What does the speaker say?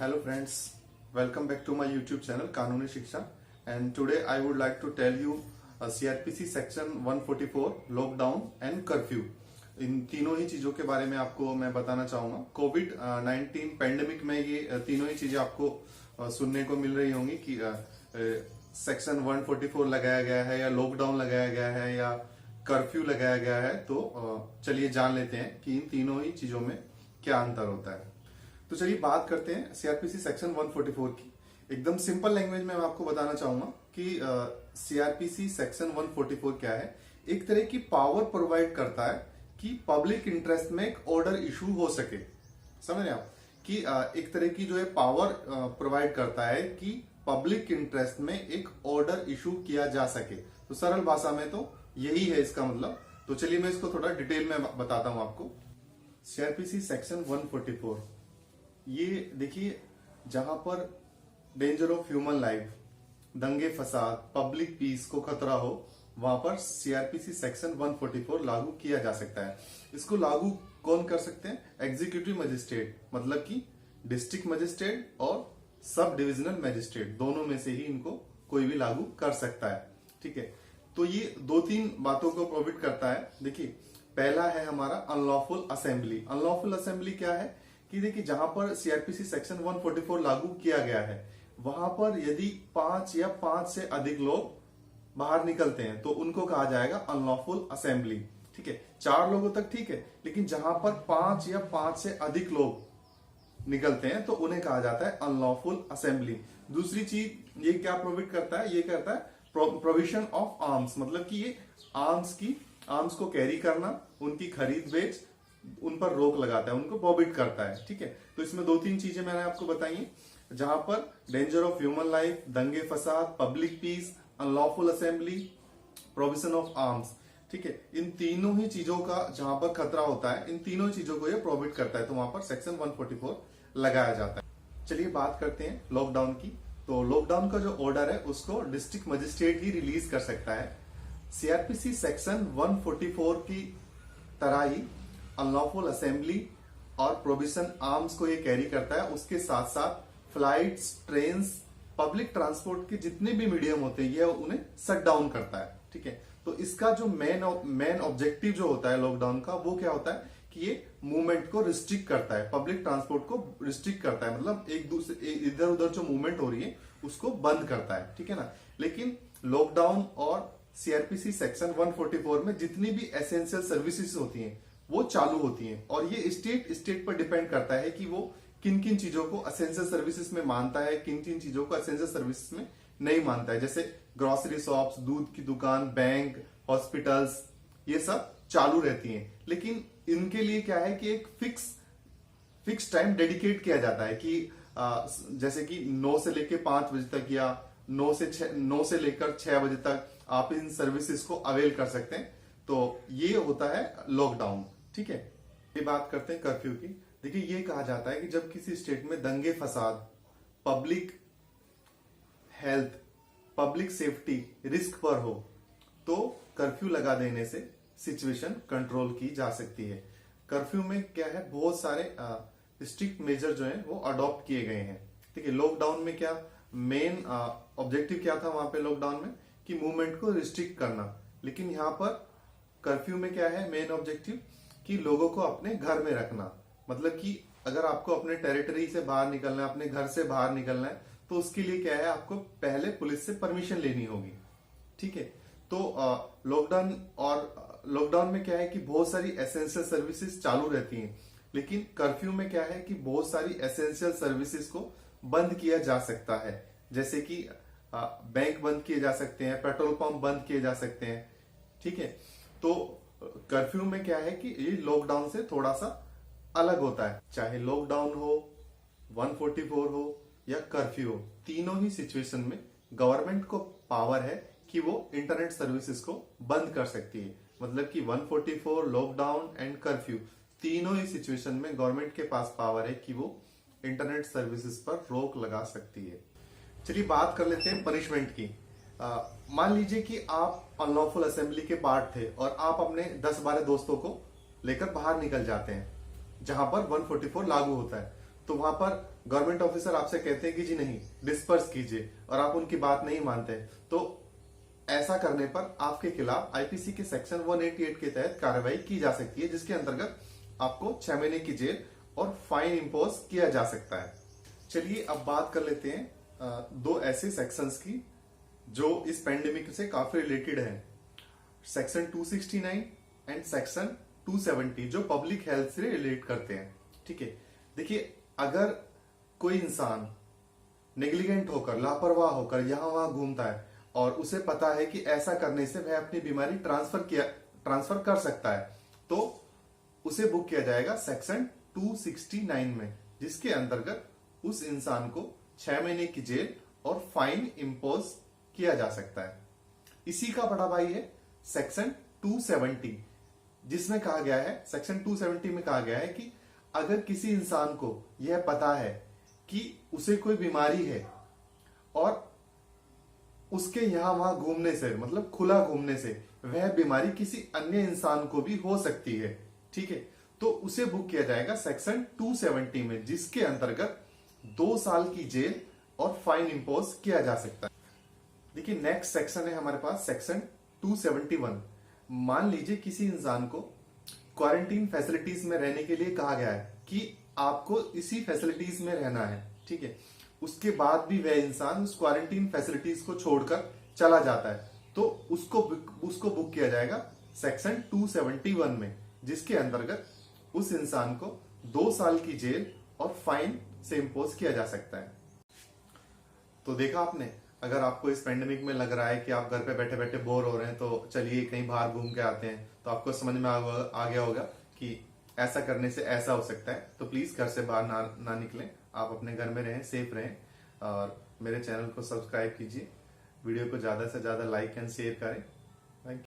Hello friends, welcome back to my YouTube channel कानूनी शिक्षा and today I would like to tell you CRPC section 144 lockdown and curfew. इन तीनों ही चीजों के बारे में आपको मैं बताना चाहूंगा। कोविड 19 पेंडेमिक में ये तीनों ही चीजें आपको सुनने को मिल रही होंगी कि सेक्शन 144 लगाया गया है या लॉकडाउन लगाया गया है या कर्फ्यू लगाया गया है। तो चलिए जान लेते हैं कि इन तीनों ही चीजों में क्या अंतर होता है। तो चलिए बात करते हैं सीआरपीसी सेक्शन 144 की। एकदम सिंपल लैंग्वेज में मैं आपको बताना चाहूंगा कि सीआरपीसी सेक्शन 144 क्या है। एक तरह की पावर प्रोवाइड करता है कि पब्लिक इंटरेस्ट में एक ऑर्डर इशू हो सके। समझ रहे आप कि एक तरह की जो है पावर प्रोवाइड करता है कि पब्लिक इंटरेस्ट में एक ऑर्डर इशू किया जा सके। तो सरल भाषा में तो यही है इसका मतलब। तो चलिए मैं इसको थोड़ा डिटेल में बताता हूं आपको। सीआरपीसी सेक्शन 144 ये देखिए, जहां पर डेंजर ऑफ ह्यूमन लाइफ, दंगे फसाद, पब्लिक पीस को खतरा हो, वहां पर सीआरपीसी सेक्शन 144 लागू किया जा सकता है। इसको लागू कौन कर सकते हैं? एग्जीक्यूटिव मजिस्ट्रेट, मतलब कि डिस्ट्रिक्ट मजिस्ट्रेट और सब डिविजनल मजिस्ट्रेट, दोनों में से ही इनको कोई भी लागू कर सकता है। ठीक है, तो ये दो तीन बातों को प्रोहिबिट करता है। देखिए, पहला है हमारा अनलॉफुल असेंबली। अनलॉफुल असेंबली क्या है कि देखिए, जहां पर सीआरपीसी सेक्शन 144 लागू किया गया है वहां पर यदि 5 या 5 से अधिक लोग बाहर निकलते हैं तो उनको कहा जाएगा अनलॉफुल असेंबली। ठीक है, 4 लोगों तक ठीक है, लेकिन जहां पर 5 या 5 से अधिक लोग निकलते हैं तो उन्हें कहा जाता है अनलॉफुल असेंबली। दूसरी चीज ये क्या प्रोहिबिट करता है? ये कहता है प्रोविजन ऑफ आर्म्स, मतलब कि ये आर्म्स को कैरी करना, उनकी खरीद बेच, उन पर रोक लगाता है, उनको प्रोहिबिट करता है। ठीक है, तो इसमें 2-3 चीजें मैंने आपको बताई, जहां पर डेंजर ऑफ ह्यूमन लाइफ, दंगे फसाद, public piece, unlawful assembly, provision of arms. ठीक है, इन तीनों ही चीजों का जहां पर खतरा होता है, इन तीनों चीजों को ये प्रोहिबिट करता है, तो वहां पर सेक्शन 144 लगाया जाता है। चलिए बात करते हैं लॉकडाउन की। तो लॉकडाउन का जो ऑर्डर है उसको डिस्ट्रिक्ट मजिस्ट्रेट ही रिलीज कर सकता है। सीआरपीसी सेक्शन 144 की तरह ही अनलॉफुल असेंबली और प्रोविजन आर्म्स को ये कैरी करता है। उसके साथ साथ फ्लाइट्स, ट्रेन्स, पब्लिक ट्रांसपोर्ट के जितने भी मीडियम होते हैं ये उन्हें शट डाउन करता है। ठीक है, तो इसका जो मेन ऑब्जेक्टिव जो होता है लॉकडाउन का, वो क्या होता है कि ये मूवमेंट को रिस्ट्रिक्ट करता है, पब्लिक ट्रांसपोर्ट को रिस्ट्रिक्ट करता है, मतलब एक दूसरे इधर उधर जो मूवमेंट हो रही है उसको बंद करता है। ठीक है ना, लेकिन लॉकडाउन और सीआरपीसी सेक्शन 144 में जितनी भी एसेंशियल सर्विसेज होती हैं वो चालू होती हैं, और ये स्टेट पर डिपेंड करता है कि वो किन किन चीजों को एसेंशियल सर्विसेज में मानता है, किन किन चीजों को एसेंशियल सर्विसेज में नहीं मानता है। जैसे ग्रोसरी शॉप्स, दूध की दुकान, बैंक, हॉस्पिटल्स, ये सब चालू रहती हैं, लेकिन इनके लिए क्या है कि एक फिक्स टाइम डेडिकेट किया जाता है कि जैसे कि 9 से लेकर 5 बजे तक या 9 से लेकर 6 बजे तक आप इन सर्विसेज को अवेल कर सकते हैं। तो ये होता है लॉकडाउन। ठीक है, ये बात करते हैं कर्फ्यू की। देखिए, ये कहा जाता है कि जब किसी स्टेट में दंगे फसाद, public health, public safety risk पर हो तो कर्फ्यू लगा देने से सिचुएशन कंट्रोल की जा सकती है। कर्फ्यू में क्या है, बहुत सारे स्ट्रिक्ट मेजर जो है वो अडॉप्ट किए गए हैं। ठीक है, लॉकडाउन में क्या मेन ऑब्जेक्टिव क्या था वहां पे लॉकडाउन में कि मूवमेंट को रिस्ट्रिक्ट करना, लेकिन यहां पर कर्फ्यू में क्या है मेन ऑब्जेक्टिव कि लोगों को अपने घर में रखना। मतलब कि अगर आपको अपने टेरिटरी से बाहर निकलना है, अपने घर से बाहर निकलना है, तो उसके लिए क्या है, आपको पहले पुलिस से परमिशन लेनी होगी। ठीक है, तो लॉकडाउन में क्या है कि बहुत सारी एसेंशियल सर्विसेज चालू रहती हैं, लेकिन कर्फ्यू में क्या है कि बहुत सारी एसेंशियल सर्विसेज को बंद किया जा सकता है। जैसे कि बैंक बंद किए जा सकते हैं, पेट्रोल पंप बंद किए जा सकते हैं। ठीक है, तो कर्फ्यू में क्या है कि ये लॉकडाउन से थोड़ा सा अलग होता है। चाहे लॉकडाउन हो, 144 हो या कर्फ्यू हो, तीनों ही सिचुएशन में गवर्नमेंट को पावर है कि वो इंटरनेट सर्विसेज को बंद कर सकती है। मतलब कि 144, लॉकडाउन एंड कर्फ्यू, तीनों ही सिचुएशन में गवर्नमेंट के पास पावर है कि वो इंटरनेट सर्विसेज पर रोक लगा सकती है। चलिए बात कर लेते हैं पनिशमेंट की। मान लीजिए कि आप अनलॉफुल असेंबली के पार्ट थे और आप अपने 10-12 दोस्तों को लेकर बाहर निकल जाते हैं जहां पर 144 लागू होता है। तो वहां पर गवर्नमेंट ऑफिसर आपसे कहते हैं कि जी नहीं डिस्पर्स कीजिए और आप उनकी बात नहीं मानते, तो ऐसा करने पर आपके खिलाफ आईपीसी के सेक्शन 188 के तहत कार्रवाई की जा सकती है, जिसके अंतर्गत आपको 6 महीने की जेल और फाइन इम्पोज किया जा सकता है। चलिए अब बात कर लेते हैं दो ऐसे सेक्शंस की जो इस पेंडेमिक से काफी रिलेटेड है। सेक्शन 269 एंड सेक्शन 270 जो पब्लिक हेल्थ से रिलेट करते हैं। ठीक है, देखिए अगर कोई इंसान नेग्लिजेंट होकर, लापरवाह होकर यहां वहां घूमता है और उसे पता है कि ऐसा करने से वह अपनी बीमारी ट्रांसफर कर सकता है, तो उसे बुक किया जाएगा सेक्शन 269 में, जिसके अंतर्गत उस इंसान को 6 महीने की जेल और फाइन इम्पोज किया जा सकता है। इसी का बड़ा भाई है सेक्शन 270, जिसमें कहा गया है, सेक्शन 270 में कहा गया है कि अगर किसी इंसान को यह पता है कि उसे कोई बीमारी है और उसके यहां वहां घूमने से, मतलब खुला घूमने से, वह बीमारी किसी अन्य इंसान को भी हो सकती है, ठीक है, तो उसे बुक किया जाएगा सेक्शन 270 में, जिसके अंतर्गत 2 साल की जेल और फाइन इम्पोज किया जा सकता है। देखिए नेक्स्ट सेक्शन है हमारे पास सेक्शन 271। मान लीजिए किसी इंसान को क्वारंटीन फैसिलिटीज में रहने के लिए कहा गया है कि आपको इसी फैसिलिटीज में रहना है, ठीक है, उसके बाद भी वह इंसान उस क्वारंटीन फैसिलिटीज को छोड़कर चला जाता है, तो उसको बुक किया जाएगा सेक्शन 271 में, जिसके अंतर्गत उस इंसान को 2 साल की जेल और फाइन से इम्पोज किया जा सकता है। तो देखा आपने, अगर आपको इस पेंडेमिक में लग रहा है कि आप घर पे बैठे बैठे बोर हो रहे हैं, तो चलिए कहीं बाहर घूम के आते हैं, तो आपको समझ में आ गया होगा कि ऐसा करने से ऐसा हो सकता है। तो प्लीज घर से बाहर ना निकलें, आप अपने घर में रहें, सेफ रहें, और मेरे चैनल को सब्सक्राइब कीजिए, वीडियो को ज्यादा से ज्यादा लाइक एंड शेयर करें।